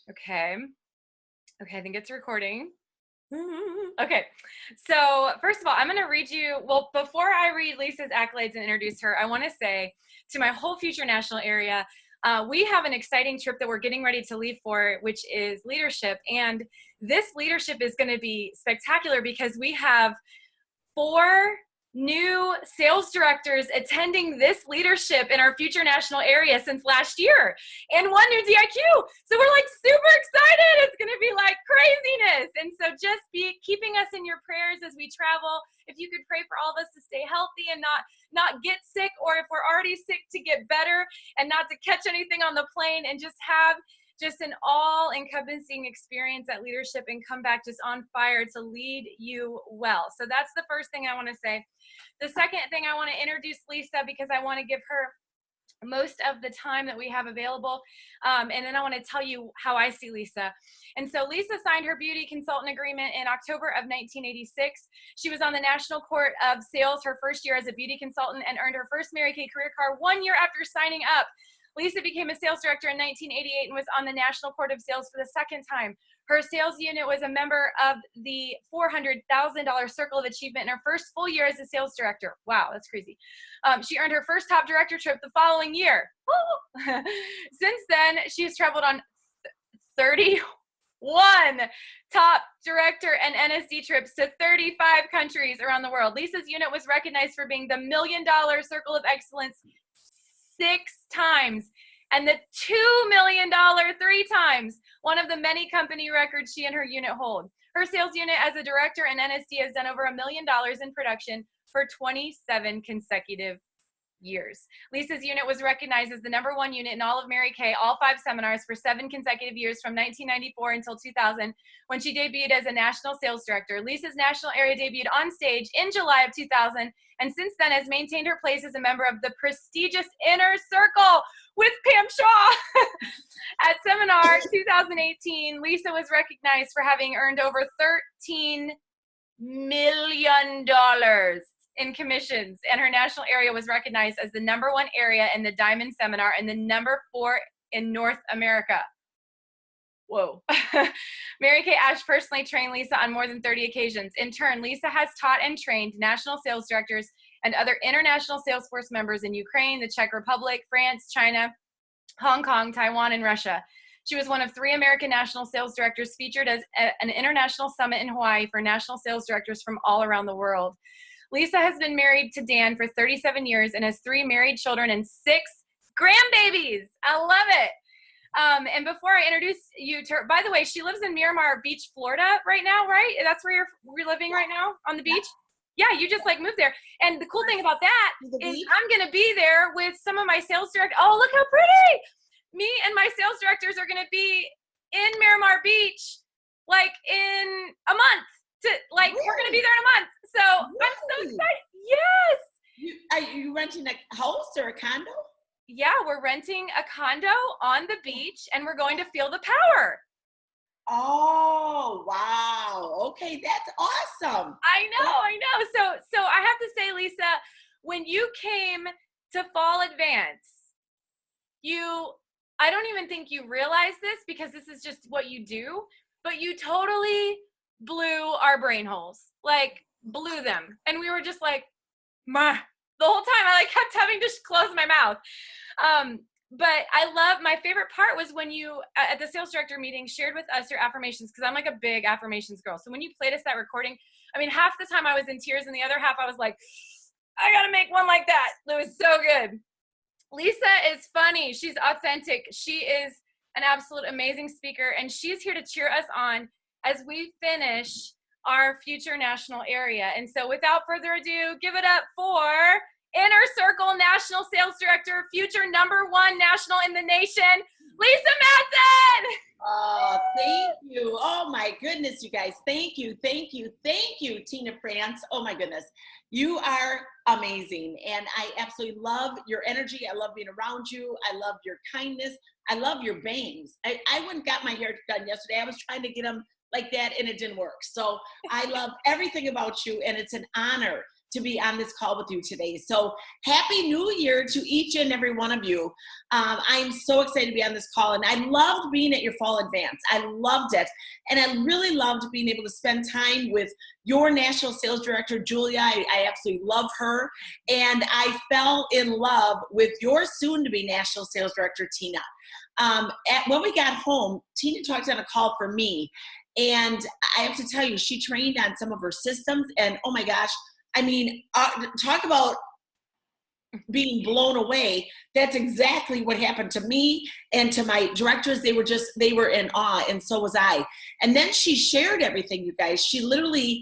Okay. Okay, I think it's recording. Okay, so first of all, I'm going to read you, well, before I read Lisa's accolades and introduce her, I want to say to my whole future national area, we have an exciting trip that we're getting ready to leave for, which is leadership. And this leadership is going to be spectacular because we have 4 new sales directors attending this leadership in our future national area since last year, and 1 new DIQ. So we're like super excited. It's going to be like craziness. And so just be keeping us in your prayers as we travel. If you could pray for all of us to stay healthy and not get sick, or if we're already sick, to get better and not to catch anything on the plane, and just have just an all-encompassing experience at leadership and come back just on fire to lead you well. So that's the first thing I want to say. The second thing, I want to introduce Lisa because I want to give her most of the time that we have available. And then I want to tell you how I see Lisa. And so Lisa signed her beauty consultant agreement in October of 1986. She was on the National Court of Sales her first year as a beauty consultant and earned her first Mary Kay career card 1 year after signing up. Lisa became a sales director in 1988 and was on the National Court of Sales for the second time. Her sales unit was a member of the $400,000 Circle of Achievement in her first full year as a sales director. Wow, that's crazy. She earned her first top director trip the following year. Since then, she has traveled on 31 top director and NSD trips to 35 countries around the world. Lisa's unit was recognized for being the $1 Million Circle of Excellence 6 times, and the $2 million 3 times, one of the many company records she and her unit hold. Her sales unit as a director in NSD has done over $1 million in production for 27 consecutive years. Lisa's unit was recognized as the #1 unit in all of Mary Kay, all 5 seminars, for 7 consecutive years from 1994 until 2000, when she debuted as a national sales director. Lisa's national area debuted on stage in July of 2000, and since then has maintained her place as a member of the prestigious Inner Circle with Pam Shaw. At Seminar 2018, Lisa was recognized for having earned over $13 million in commissions, and her national area was recognized as the #1 area in the Diamond Seminar and the #4 in North America. Whoa. Mary Kay Ash personally trained Lisa on more than 30 occasions. In turn, Lisa has taught and trained national sales directors and other international sales force members in Ukraine, the Czech Republic, France, China, Hong Kong, Taiwan, and Russia. She was one of 3 American national sales directors featured as an international summit in Hawaii for national sales directors from all around the world. Lisa has been married to Dan for 37 years and has 3 married children and 6 grandbabies. I love it. And before I introduce you to her, by the way, she lives in Miramar Beach, Florida right now, right? That's where you're living right now, on the beach? Yeah, you just like moved there. And the cool thing about that is I'm going to be there with some of my sales directors. Oh, look how pretty. Me and my sales directors are going to be in Miramar Beach like in a month. We're going to be there in a month. So I'm so excited. Yes. Are you renting a house or a condo? Yeah, we're renting a condo on the beach, and we're going to feel the power. Oh, wow. Okay, that's awesome. I know. So I have to say, Lisa, when you came to Fall Advance, I don't even think you realize this because this is just what you do, but you totally blew our brain holes, like blew them. And we were just like, meh. The whole time I kept having to close my mouth. But my favorite part was when you, at the sales director meeting, shared with us your affirmations, because I'm like a big affirmations girl. So when you played us that recording, I mean, half the time I was in tears and the other half I was like, I gotta make one like that. It was so good. Lisa is funny. She's authentic. She is an absolute amazing speaker, and she's here to cheer us on as we finish our future national area. And so without further ado, give it up for Inner Circle National Sales Director, future #1 national in the nation, Lisa Madson. Oh, thank you. Oh my goodness, you guys. Thank you, Tina France. Oh my goodness. You are amazing. And I absolutely love your energy. I love being around you. I love your kindness. I love your bangs. I went and got my hair done yesterday. I was trying to get them like that and it didn't work. So I love everything about you, and it's an honor to be on this call with you today. So happy New Year to each and every one of you. I'm so excited to be on this call, and I loved being at your fall advance. I loved it, and I really loved being able to spend time with your national sales director, Julia. I absolutely love her, and I fell in love with your soon-to-be national sales director, Tina. When we got home, Tina talked on a call for me, and I have to tell you, she trained on some of her systems, and oh my gosh, I mean, talk about being blown away. That's exactly what happened to me and to my directors. They were in awe, and so was I. And then she shared everything, you guys. She literally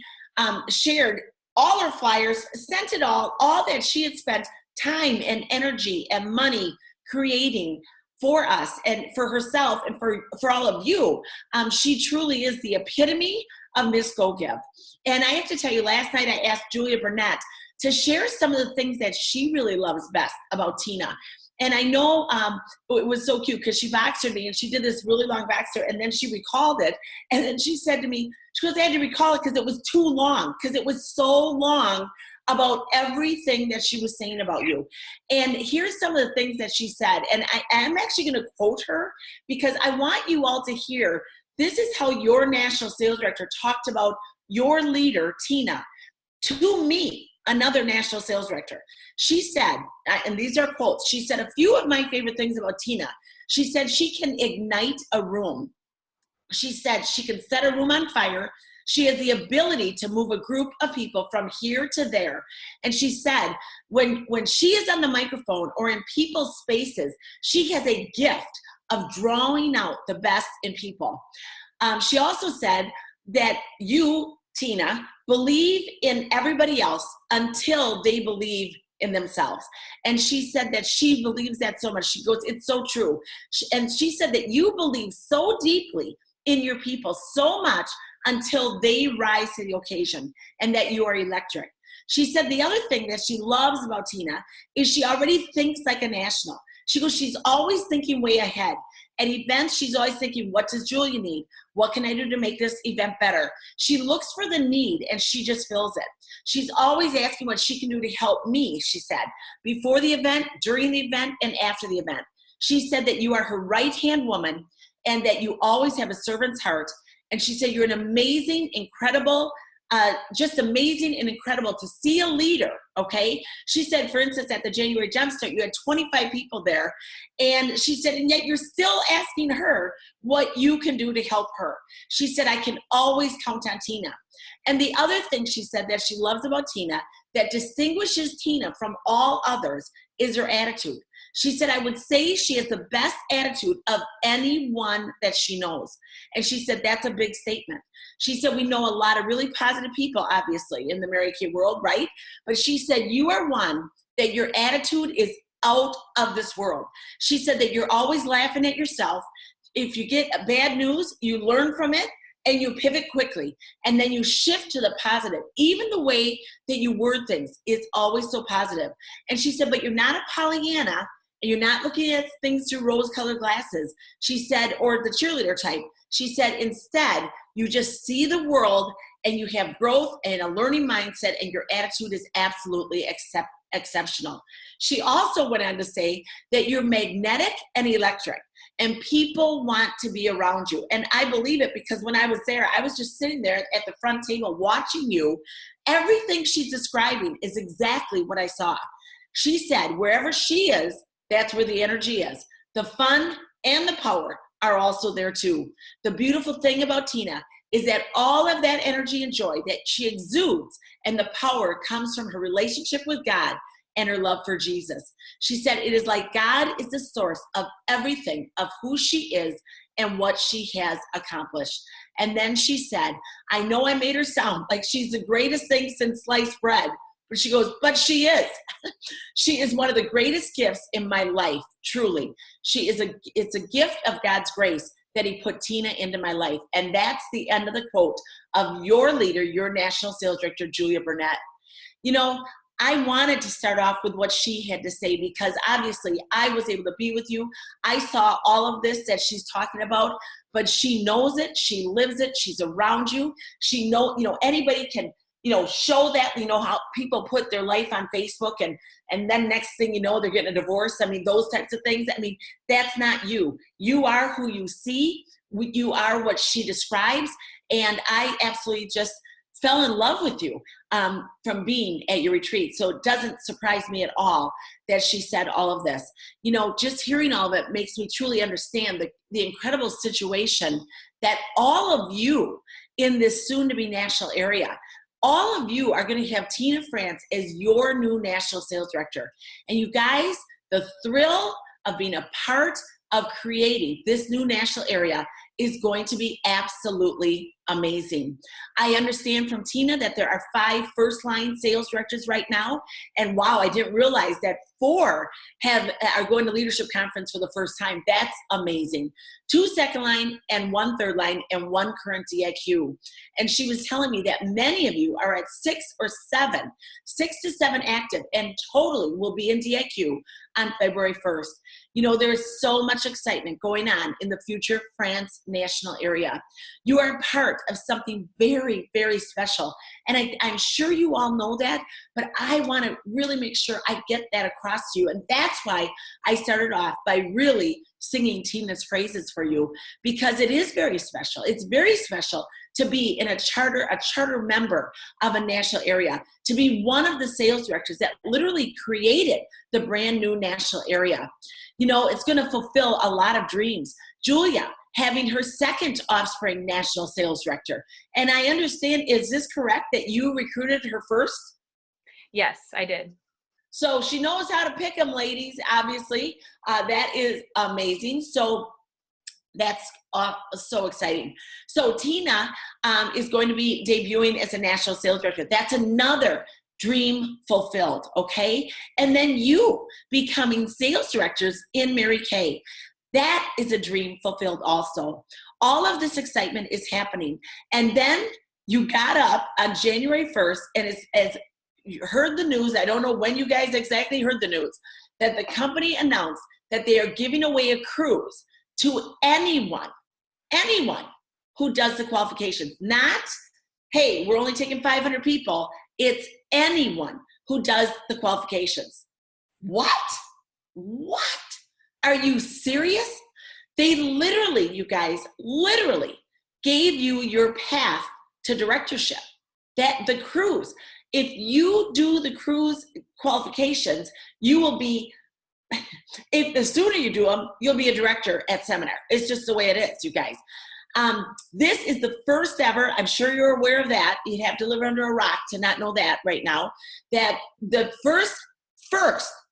shared all her flyers, sent it all that she had spent time and energy and money creating for us and for herself and for all of you. She truly is the epitome of Miss Go Give. And I have to tell you, last night I asked Julia Burnett to share some of the things that she really loves best about Tina. And I know it was so cute because she Voxered me, and she did this really long Voxer, and then she recalled it. And then she said to me, she goes, I had to recall it because it was too long, because it was so long about everything that she was saying about you. And here's some of the things that she said. And I'm actually going to quote her because I want you all to hear, this is how your national sales director talked about your leader, Tina, to me, another national sales director. She said, and these are quotes, she said, a few of my favorite things about Tina. She said she can ignite a room. She said she can set a room on fire. She has the ability to move a group of people from here to there. And she said, when she is on the microphone or in people's spaces, she has a gift of drawing out the best in people. She also said that you, Tina, believe in everybody else until they believe in themselves. And she said that she believes that so much. She goes, it's so true. And she said that you believe so deeply in your people so much until they rise to the occasion, and that you are electric. She said the other thing that she loves about Tina is she already thinks like a national. She goes, she's always thinking way ahead. At events, she's always thinking, what does Julia need? What can I do to make this event better? She looks for the need and she just fills it. She's always asking what she can do to help me, she said, before the event, during the event, and after the event. She said that you are her right-hand woman and that you always have a servant's heart. And she said, you're an amazing, incredible, just amazing and incredible to see a leader, okay? She said, for instance, at the January Jumpstart, you had 25 people there. And she said, and yet you're still asking her what you can do to help her. She said, I can always count on Tina. And the other thing she said that she loves about Tina, that distinguishes Tina from all others, is her attitude. She said, I would say she has the best attitude of anyone that she knows. And she said, that's a big statement. She said, we know a lot of really positive people, obviously, in the Mary Kay world, right? But she said, you are one that your attitude is out of this world. She said that you're always laughing at yourself. If you get bad news, you learn from it and you pivot quickly. And then you shift to the positive. Even the way that you word things is always so positive. And she said, but you're not a Pollyanna. And you're not looking at things through rose-colored glasses, she said, or the cheerleader type. She said, instead, you just see the world and you have growth and a learning mindset, and your attitude is absolutely exceptional. She also went on to say that you're magnetic and electric, and people want to be around you. And I believe it because when I was there, I was just sitting there at the front table watching you. Everything she's describing is exactly what I saw. She said, wherever she is, that's where the energy is. The fun and the power are also there too. The beautiful thing about Tina is that all of that energy and joy that she exudes and the power comes from her relationship with God and her love for Jesus. She said it is like God is the source of everything, of who she is and what she has accomplished. And then she said, I know I made her sound like she's the greatest thing since sliced bread. But she goes, but she is. She is one of the greatest gifts in my life, truly. It's a gift of God's grace that he put Tina into my life. And that's the end of the quote of your leader, your national sales director, Julia Burnett. You know, I wanted to start off with what she had to say because obviously I was able to be with you. I saw all of this that she's talking about, but she knows it. She lives it. She's around you. She knows, anybody can show that, how people put their life on Facebook and then next thing you know, they're getting a divorce. I mean, those types of things. I mean, that's not you. You are who you see. You are what she describes. And I absolutely just fell in love with you from being at your retreat. So it doesn't surprise me at all that she said all of this. Just hearing all of it makes me truly understand the incredible situation that all of you in this soon-to-be national area, all of you are going to have Tina France as your new national sales director. And you guys, the thrill of being a part of creating this new national area is going to be absolutely amazing. I understand from Tina that there are 5 first-line sales directors right now. And wow, I didn't realize that 4 are going to leadership conference for the first time. That's amazing. 2 second-line and 1 third-line and 1 current DIQ. And she was telling me that many of you are at 6 or 7, 6 to 7 active, and totally will be in DIQ on February 1st. There's so much excitement going on in the future France national area. You are part of something very, very special. And I'm sure you all know that, but I want to really make sure I get that across to you. And that's why I started off by really singing Tina's praises for you, because it is very special. It's very special to be in a charter member of a national area, to be one of the sales directors that literally created the brand new national area. It's going to fulfill a lot of dreams. Julia having her second offspring national sales director. And I understand, is this correct that you recruited her first? Yes, I did. So she knows how to pick them, ladies, obviously. That is amazing. So that's so exciting. So Tina is going to be debuting as a national sales director. That's another dream fulfilled, okay? And then you becoming sales directors in Mary Kay. That is a dream fulfilled also. All of this excitement is happening. And then you got up on January 1st, and as you heard the news, I don't know when you guys exactly heard the news, that the company announced that they are giving away a cruise to anyone who does the qualifications. Not, hey, we're only taking 500 people. It's anyone who does the qualifications. What? Are you serious? They literally, you guys, gave you your path to directorship. That the cruise, if you do the cruise qualifications, you will be, if the sooner you do them, you'll be a director at seminar. It's just the way it is, you guys. This is the first ever, I'm sure you're aware of that. You'd have to live under a rock to not know that right now, that the first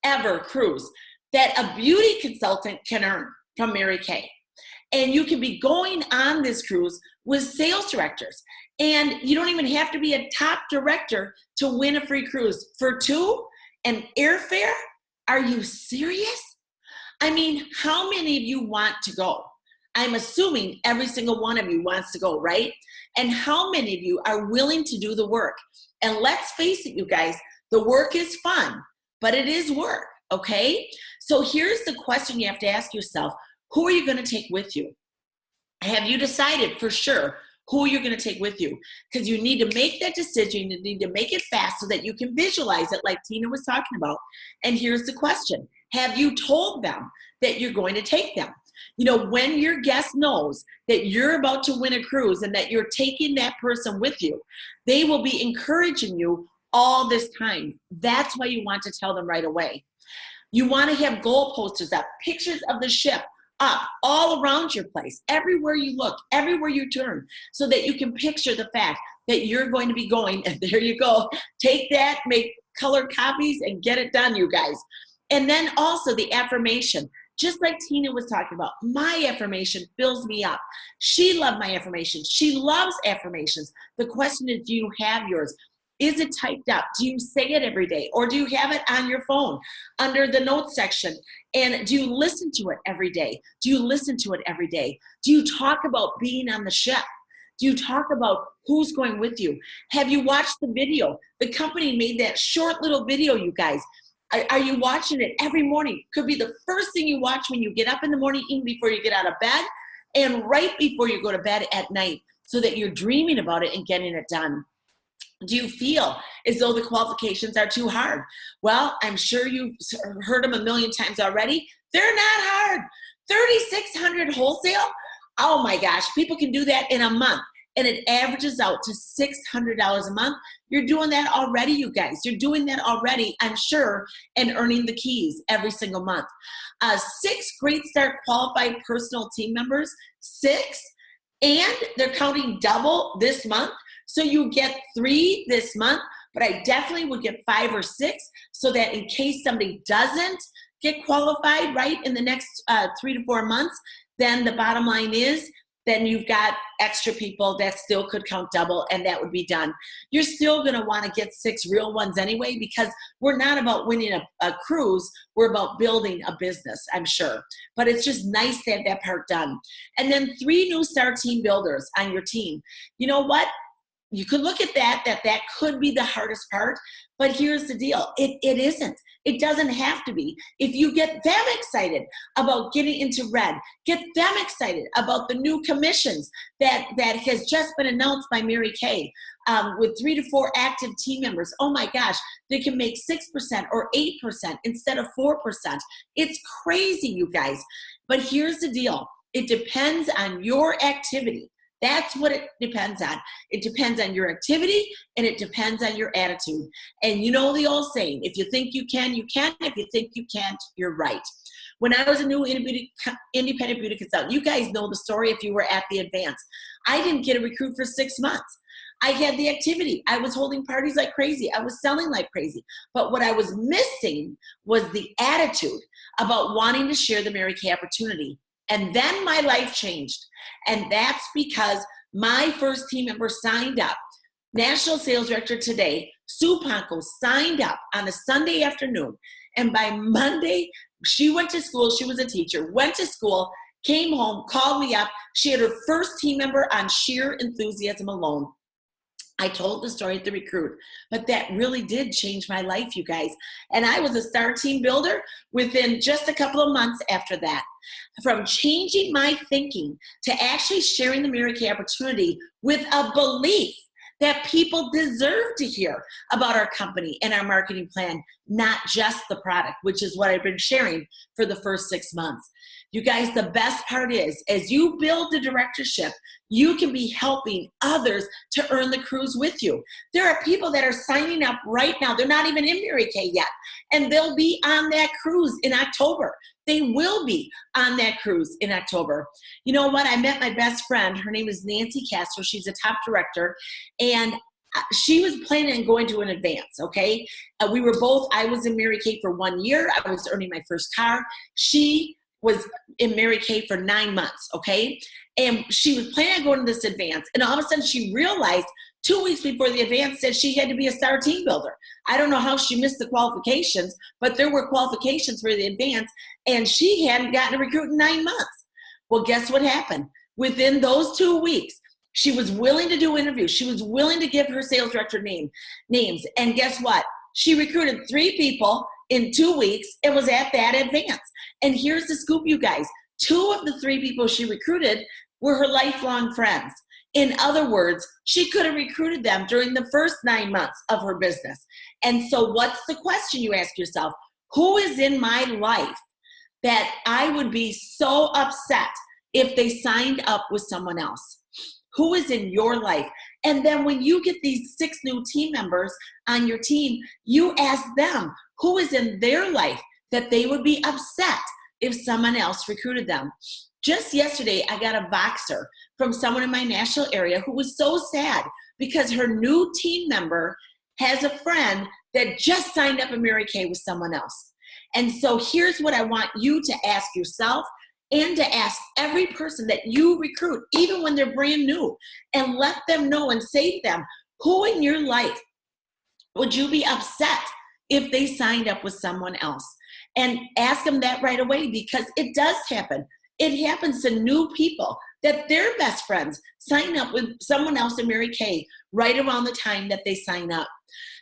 ever cruise that a beauty consultant can earn from Mary Kay. And you can be going on this cruise with sales directors. And you don't even have to be a top director to win a free cruise. For 2 and airfare? Are you serious? I mean, how many of you want to go? I'm assuming every single one of you wants to go, right? And how many of you are willing to do the work? And let's face it, you guys, the work is fun, but it is work, okay? So here's the question you have to ask yourself. Who are you going to take with you? Have you decided for sure who you're going to take with you? Because you need to make that decision. You need to make it fast so that you can visualize it like Tina was talking about. And here's the question. Have you told them that you're going to take them? When your guest knows that you're about to win a cruise and that you're taking that person with you, they will be encouraging you all this time. That's why you want to tell them right away. You want to have goal posters up, pictures of the ship up all around your place, everywhere you look, everywhere you turn, so that you can picture the fact that you're going to be going, and there you go. Take that, make colored copies, and get it done, you guys. And then also the affirmation. Just like Tina was talking about, my affirmation fills me up. She loved my affirmation. She loves affirmations. The question is, do you have yours? Is it typed up? Do you say it every day? Or do you have it on your phone under the notes section? And do you listen to it every day? Do you listen to it every day? Do you talk about being on the ship? Do you talk about who's going with you? Have you watched the video? The company made that short little video, you guys. Are you watching it every morning? Could be the first thing you watch when you get up in the morning, even before you get out of bed, and right before you go to bed at night, so that you're dreaming about it and getting it done. Do you feel as though the qualifications are too hard? Well, I'm sure you've heard them a million times already. They're not hard. 3,600 wholesale? Oh my gosh, people can do that in a month. And it averages out to $600 a month. You're doing that already, you guys. You're doing that already, I'm sure, and earning the keys every single month. 6 Great Start qualified personal team members, 6, and they're counting double this month. So you get 3 this month, but I definitely would get 5 or 6 so that in case somebody doesn't get qualified, right, in the next 3 to 4 months, then the bottom line is, then you've got extra people that still could count double, and that would be done. You're still going to want to get 6 real ones anyway, because we're not about winning a cruise. We're about building a business, I'm sure. But it's just nice to have that part done. And then 3 new star team builders on your team. You know what? You could look at that could be the hardest part, but here's the deal. It isn't. It doesn't have to be. If you get them excited about getting into red, get them excited about the new commissions that has just been announced by Mary Kay, with 3 to 4 active team members. Oh my gosh, they can make 6% or 8% instead of 4%. It's crazy, you guys. But here's the deal. It depends on your activity. That's what it depends on. It depends on your activity, and it depends on your attitude. And you know the old saying, if you think you can, you can. If you think you can't, you're right. When I was a new independent beauty consultant, you guys know the story if you were at the advance. I didn't get a recruit for 6 months. I had the activity. I was holding parties like crazy. I was selling like crazy. But what I was missing was the attitude about wanting to share the Mary Kay opportunity. And then my life changed. And that's because my first team member signed up. National Sales Director today, Sue Ponko, signed up on a Sunday afternoon. And by Monday, she went to school. She was a teacher, went to school, came home, called me up. She had her first team member on sheer enthusiasm alone. I told the story at the recruit, but that really did change my life, you guys. And I was a star team builder within just a couple of months after that. From changing my thinking to actually sharing the Mary Kay opportunity with a belief that people deserve to hear about our company and our marketing plan, not just the product, which is what I've been sharing for the first 6 months. You guys, the best part is, as you build the directorship, you can be helping others to earn the cruise with you. There are people that are signing up right now. They're not even in Mary Kay yet, and they'll be on that cruise in October. They will be on that cruise in October. You know what? I met my best friend. Her name is Nancy Castro. She's a top director, and she was planning on going to an advance, okay? We were both, I was in Mary Kay for 1 year. I was earning my first car. She was in Mary Kay for 9 months, okay? And she was planning on going to this advance. And all of a sudden she realized 2 weeks before the advance that she had to be a star team builder. I don't know how she missed the qualifications, but there were qualifications for the advance, and she hadn't gotten a recruit in 9 months. Well, guess what happened? Within those 2 weeks, she was willing to do interviews. She was willing to give her sales director names. And guess what? She recruited 3 people in 2 weeks. It was at that advance. And here's the scoop, you guys. 2 of the 3 people she recruited were her lifelong friends. In other words, she could have recruited them during the first 9 months of her business. And so what's the question you ask yourself? Who is in my life that I would be so upset if they signed up with someone else? Who is in your life? And then when you get these 6 new team members on your team, you ask them who is in their life that they would be upset if someone else recruited them. Just yesterday, I got a Voxer from someone in my national area who was so sad because her new team member has a friend that just signed up in Mary Kay with someone else. And so here's what I want you to ask yourself and to ask every person that you recruit, even when they're brand new, and let them know and say to them, who in your life would you be upset if they signed up with someone else? And ask them that right away, because it does happen. It happens to new people that their best friends sign up with someone else in Mary Kay right around the time that they sign up.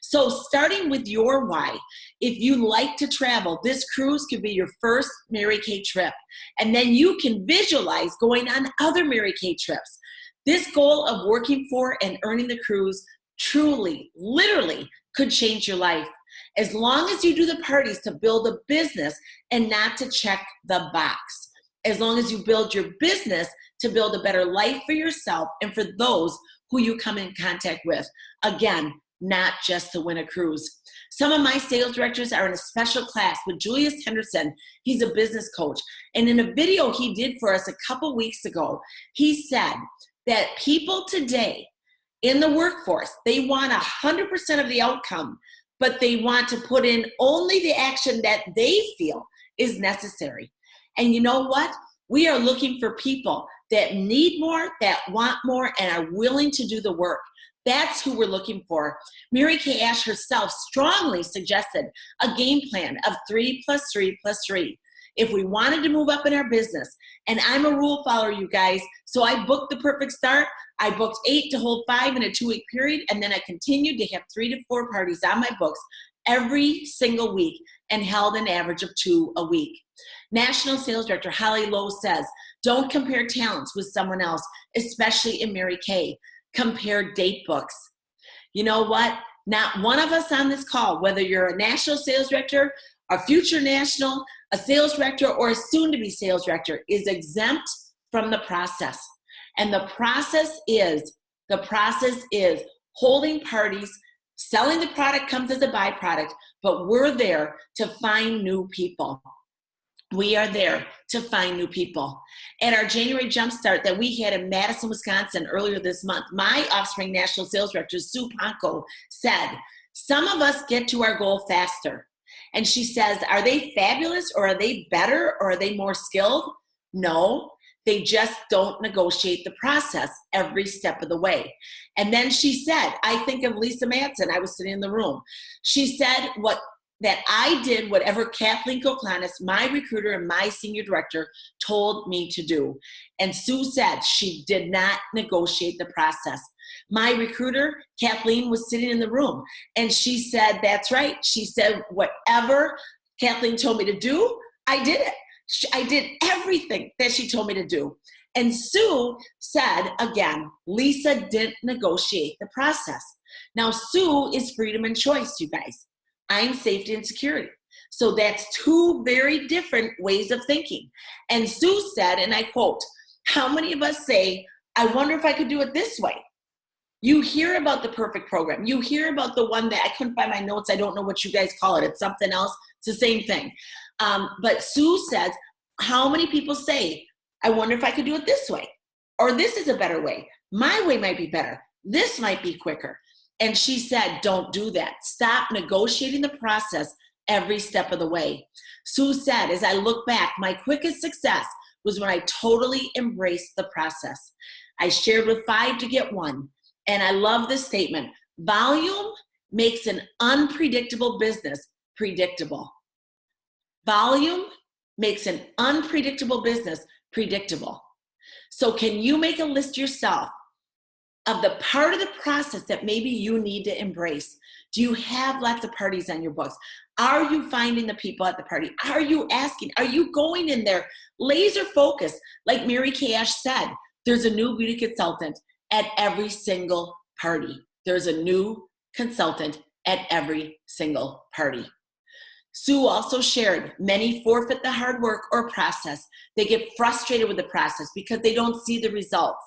So starting with your why, if you like to travel, this cruise could be your first Mary Kay trip. And then you can visualize going on other Mary Kay trips. This goal of working for and earning the cruise truly, literally could change your life. As long as you do the parties to build a business and not to check the box. As long as you build your business to build a better life for yourself and for those who you come in contact with. Again, not just to win a cruise. Some of my sales directors are in a special class with Julius Henderson. He's a business coach. And in a video he did for us a couple weeks ago, he said that people today in the workforce, they want 100% of the outcome, but they want to put in only the action that they feel is necessary. And you know what? We are looking for people that need more, that want more, and are willing to do the work. That's who we're looking for. Mary Kay Ash herself strongly suggested a game plan of 3 + 3 + 3. If we wanted to move up in our business, and I'm a rule follower, you guys, so I booked the perfect start. I booked 8 to hold 5 in a 2-week period, and then I continued to have 3 to 4 parties on my books every single week and held an average of 2 a week. National Sales Director Holly Lowe says, don't compare talents with someone else, especially in Mary Kay. Compare date books. You know what? Not one of us on this call, whether you're a national sales director, a future national, a sales director, or a soon-to-be sales director, is exempt from the process. And the process is holding parties. Selling the product comes as a byproduct, but we're there to find new people. We are there to find new people. At our January Jumpstart that we had in Madison, Wisconsin earlier this month, my Offspring National Sales Director, Sue Ponko, said, some of us get to our goal faster. And she says, are they fabulous, or are they better, or are they more skilled? No, they just don't negotiate the process every step of the way. And then she said, I think of Lisa Madson. I was sitting in the room. She said that I did whatever Kathleen Koklanis, my recruiter and my senior director, told me to do. And Sue said she did not negotiate the process. My recruiter, Kathleen, was sitting in the room, and she said, that's right. She said, whatever Kathleen told me to do, I did it. I did everything that she told me to do. And Sue said, again, Lisa didn't negotiate the process. Now, Sue is freedom and choice, you guys. I'm safety and security. So that's two very different ways of thinking. And Sue said, and I quote, how many of us say, I wonder if I could do it this way? You hear about the perfect program. You hear about the one that I couldn't find my notes. I don't know what you guys call it. It's something else. It's the same thing. But Sue says, how many people say, I wonder if I could do it this way? Or this is a better way. My way might be better. This might be quicker. And she said, don't do that. Stop negotiating the process every step of the way. Sue said, as I look back, my quickest success was when I totally embraced the process. I shared with 5 to get 1. And I love this statement. Volume makes an unpredictable business predictable. Volume makes an unpredictable business predictable. So can you make a list yourself of the part of the process that maybe you need to embrace? Do you have lots of parties on your books? Are you finding the people at the party? Are you asking? Are you going in there laser focused? Like Mary Kay Ash said, there's a new beauty consultant at every single party. There's a new consultant at every single party. Sue also shared, many forfeit the hard work or process. They get frustrated with the process because they don't see the results.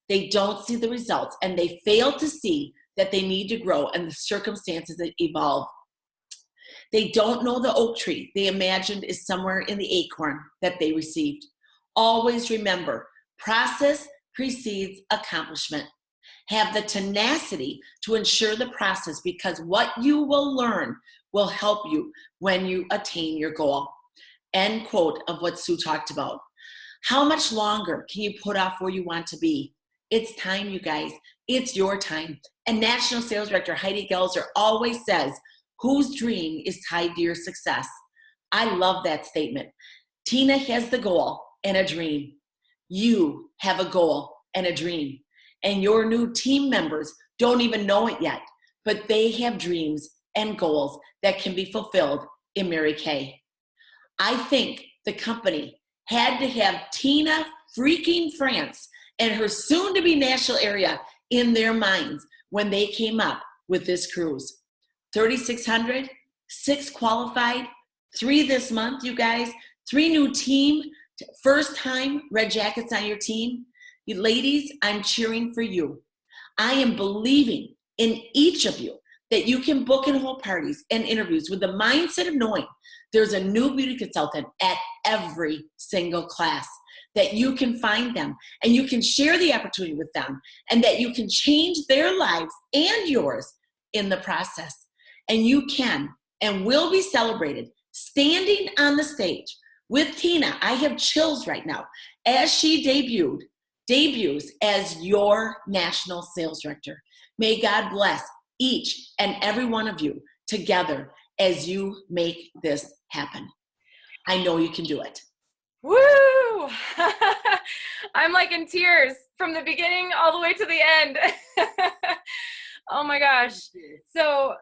They don't see the results, and they fail to see that they need to grow and the circumstances that evolve. They don't know the oak tree they imagined is somewhere in the acorn that they received. Always remember, process precedes accomplishment. Have the tenacity to ensure the process, because what you will learn will help you when you attain your goal. End quote of what Sue talked about. How much longer can you put off where you want to be? It's time, you guys. It's your time. And National Sales Director Heidi Gelser always says, whose dream is tied to your success? I love that statement. Tina has the goal and a dream. You have a goal and a dream. And your new team members don't even know it yet, but they have dreams and goals that can be fulfilled in Mary Kay. I think the company had to have Tina freaking France and her soon-to-be national area in their minds when they came up with this cruise? 3,600, 6 qualified, 3 this month, you guys, 3 new team, first time Red Jackets on your team. You ladies, I'm cheering for you. I am believing in each of you that you can book and hold parties and interviews with the mindset of knowing there's a new beauty consultant at every single class, that you can find them and you can share the opportunity with them, and that you can change their lives and yours in the process. And you can and will be celebrated standing on the stage with Tina. I have chills right now as she debuts as your national sales director. May God bless each and every one of you together as you make this happen. I know you can do it. Woo! I'm like in tears from the beginning all the way to the end. Oh my gosh. So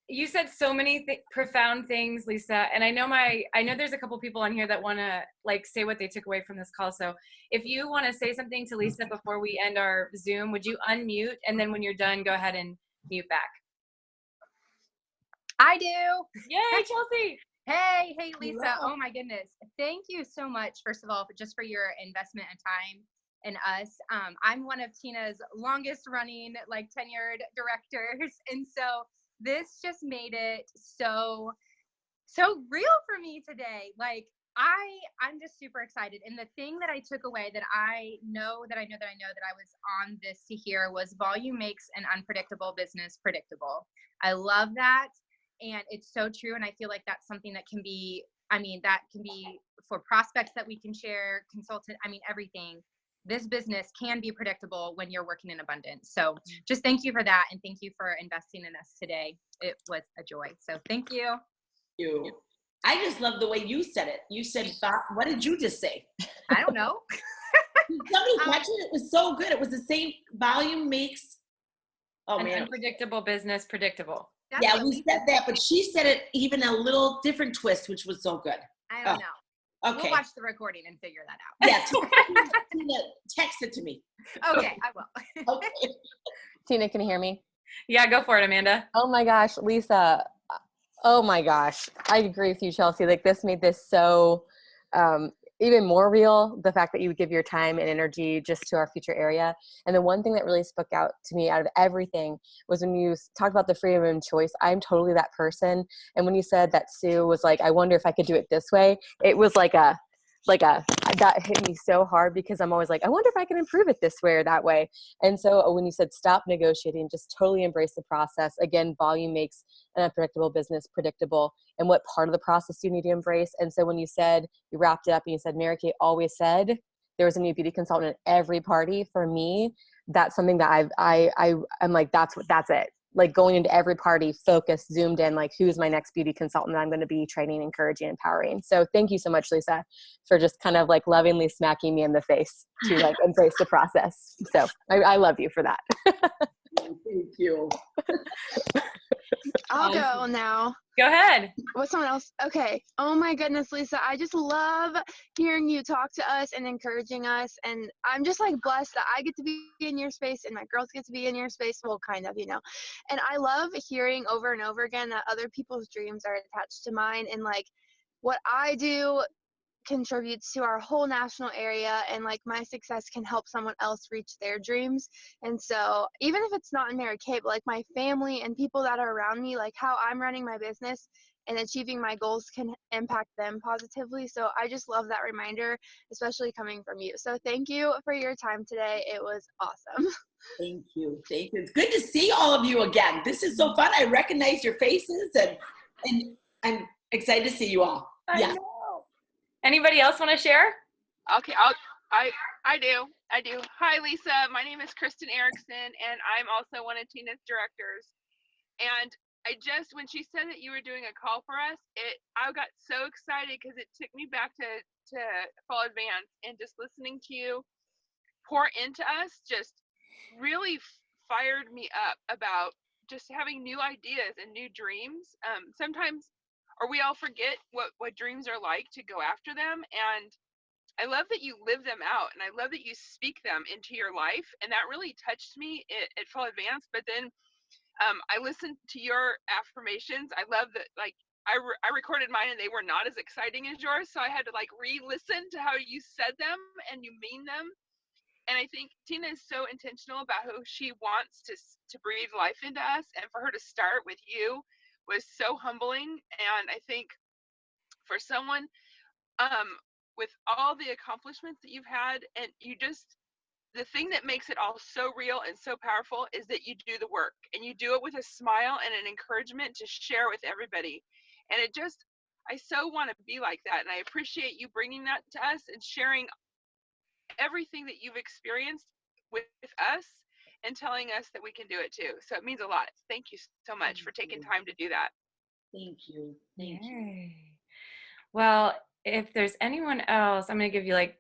you said so many profound things, Lisa, and I know there's a couple people on here that want to like say what they took away from this call. So if you want to say something to Lisa before we end our Zoom, would you unmute, and then when you're done, go ahead and mute back. I do. Yay, Chelsea. Hey, Lisa. Hello. Oh my goodness. Thank you so much, first of all, just for your investment and time in us. I'm one of Tina's longest running, like tenured directors. And so this just made it so real for me today. Like I'm just super excited. And the thing that I took away that I know that I was on this to hear was volume makes an unpredictable business predictable. I love that. And it's so true. And I feel like that's something that can be for prospects that we can share, everything. This business can be predictable when you're working in abundance. So just thank you for that. And thank you for investing in us today. It was a joy. So thank you. I just love the way you said it. You said, what did you just say? I don't know. Somebody catch it? It was so good. It was the same. Volume makes an unpredictable business predictable. Yeah, we said that, but she said it even a little different twist, which was so good. I don't know. Okay. We'll watch the recording and figure that out. Yeah, Tina, text it to me. Okay, I will. Okay. Tina, can you hear me? Yeah, go for it, Amanda. Oh my gosh, Lisa. Oh my gosh. I agree with you, Chelsea. Like this made this so even more real, the fact that you would give your time and energy just to our future area. And the one thing that really stuck out to me out of everything was when you talked about the freedom and choice. I'm totally that person. And when you said that Sue was like, I wonder if I could do it this way, it was like that hit me so hard, because I'm always like, I wonder if I can improve it this way or that way. And so when you said stop negotiating, just totally embrace the process. Again, volume makes an unpredictable business predictable. And what part of the process do you need to embrace? And so when you wrapped it up and you said, Mary Kate always said there was a new beauty consultant at every party. For me, that's something that I'm like, that's it. Like going into every party, focused, zoomed in, like who's my next beauty consultant that I'm going to be training, encouraging, empowering. So thank you so much, Lisa, for just kind of like lovingly smacking me in the face to like embrace the process. So I love you for that. Thank you. I'll go now. Go ahead. What's someone else? Okay. Oh my goodness, Lisa. I just love hearing you talk to us and encouraging us. And I'm just like blessed that I get to be in your space and my girls get to be in your space. Well, kind of, And I love hearing over and over again that other people's dreams are attached to mine. And like what I do contributes to our whole national area, and like my success can help someone else reach their dreams. And so even if it's not in Mary Kay, but like my family and people that are around me, like how I'm running my business and achieving my goals can impact them positively. So I just love that reminder, especially coming from you. So thank you for your time today. It was awesome. Thank you. It's good to see all of you again. This is so fun. I recognize your faces, and I'm excited to see you all. I know. Anybody else want to share? Okay, I do. Hi, Lisa. My name is Kristen Erickson, and I'm also one of Tina's directors. And when she said that you were doing a call for us, I got so excited because it took me back to Fall Advance, and just listening to you pour into us just really fired me up about just having new ideas and new dreams. Sometimes, or we all forget what dreams are like to go after them. And I love that you live them out, and I love that you speak them into your life. And that really touched me at Full Advance. But then I listened to your affirmations. I love that, like, I recorded mine and they were not as exciting as yours. So I had to like re-listen to how you said them and you mean them. And I think Tina is so intentional about who she wants to breathe life into us. And for her to start with you was so humbling. And I think for someone with all the accomplishments that you've had, and the thing that makes it all so real and so powerful is that you do the work, and you do it with a smile and an encouragement to share with everybody. And I so want to be like that. And I appreciate you bringing that to us and sharing everything that you've experienced with us and telling us that we can do it too. So it means a lot. Thank you so much for taking time to do that. Thank you. Thank you. Well, if there's anyone else, I'm going to give you like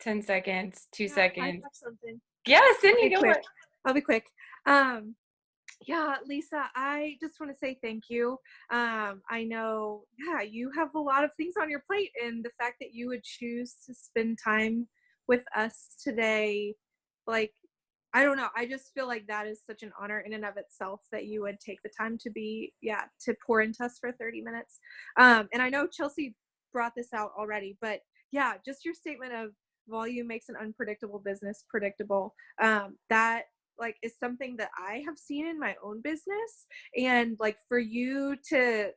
10 seconds, 2 seconds. I have something. Yeah, Sydney, go ahead. I'll be quick. Yeah, Lisa, I just want to say thank you. I know, you have a lot of things on your plate, and the fact that you would choose to spend time with us today, like, I don't know, I just feel like that is such an honor in and of itself, that you would take the time to pour into us for 30 minutes. And I know Chelsea brought this out already, but yeah, just your statement of volume makes an unpredictable business predictable. That like is something that I have seen in my own business, and like for you to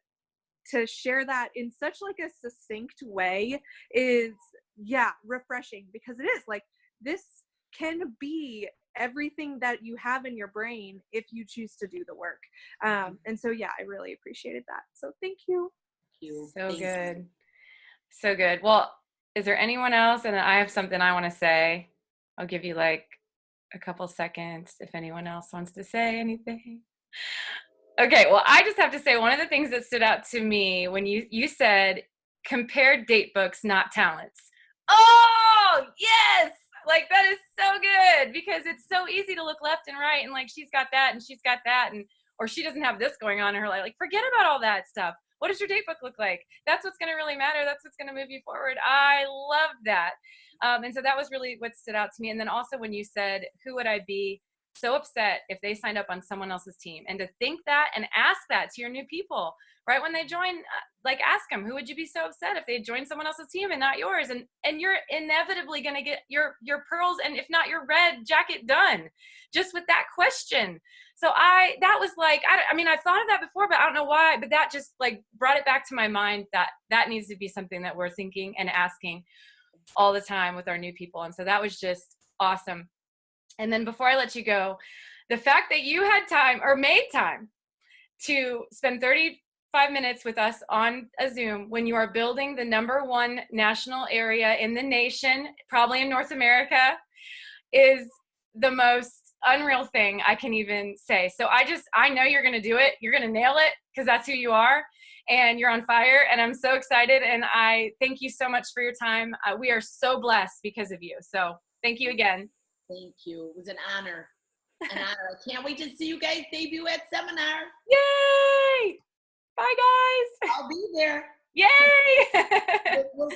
share that in such like a succinct way is refreshing, because it is like, this can be everything that you have in your brain if you choose to do the work. And so I really appreciated that, so thank you. So good. So good. Well, is there anyone else? And then I have something I want to say. I'll give you like a couple seconds if anyone else wants to say anything. Okay, well, I just have to say, one of the things that stood out to me when you said compare date books, not talents. Oh, yes! Like, that is so good, because it's so easy to look left and right and like, she's got that and she's got that, and or she doesn't have this going on in her life. Like, forget about all that stuff. What does your date book look like? That's what's going to really matter. That's what's going to move you forward. I love that. And so that was really what stood out to me. And then also when you said, who would I be so upset if they signed up on someone else's team? And to think that and ask that to your new people, right? When they join, like, ask them, who would you be so upset if they joined someone else's team and not yours? And you're inevitably going to get your pearls, and if not your red jacket, done just with that question. So that was like, I mean, I've thought of that before, but I don't know why, but that just like brought it back to my mind that needs to be something that we're thinking and asking all the time with our new people. And so that was just awesome. And then before I let you go, the fact that you had time or made time to spend 35 minutes with us on a Zoom when you are building the #1 national area in the nation, probably in North America, is the most unreal thing I can even say. So I know you're going to do it. You're going to nail it, because that's who you are, and you're on fire. And I'm so excited. And I thank you so much for your time. We are so blessed because of you. So thank you again. Thank you. It was an honor. An honor. I can't wait to see you guys debut at seminar. Yay! Bye, guys. I'll be there. Yay! We'll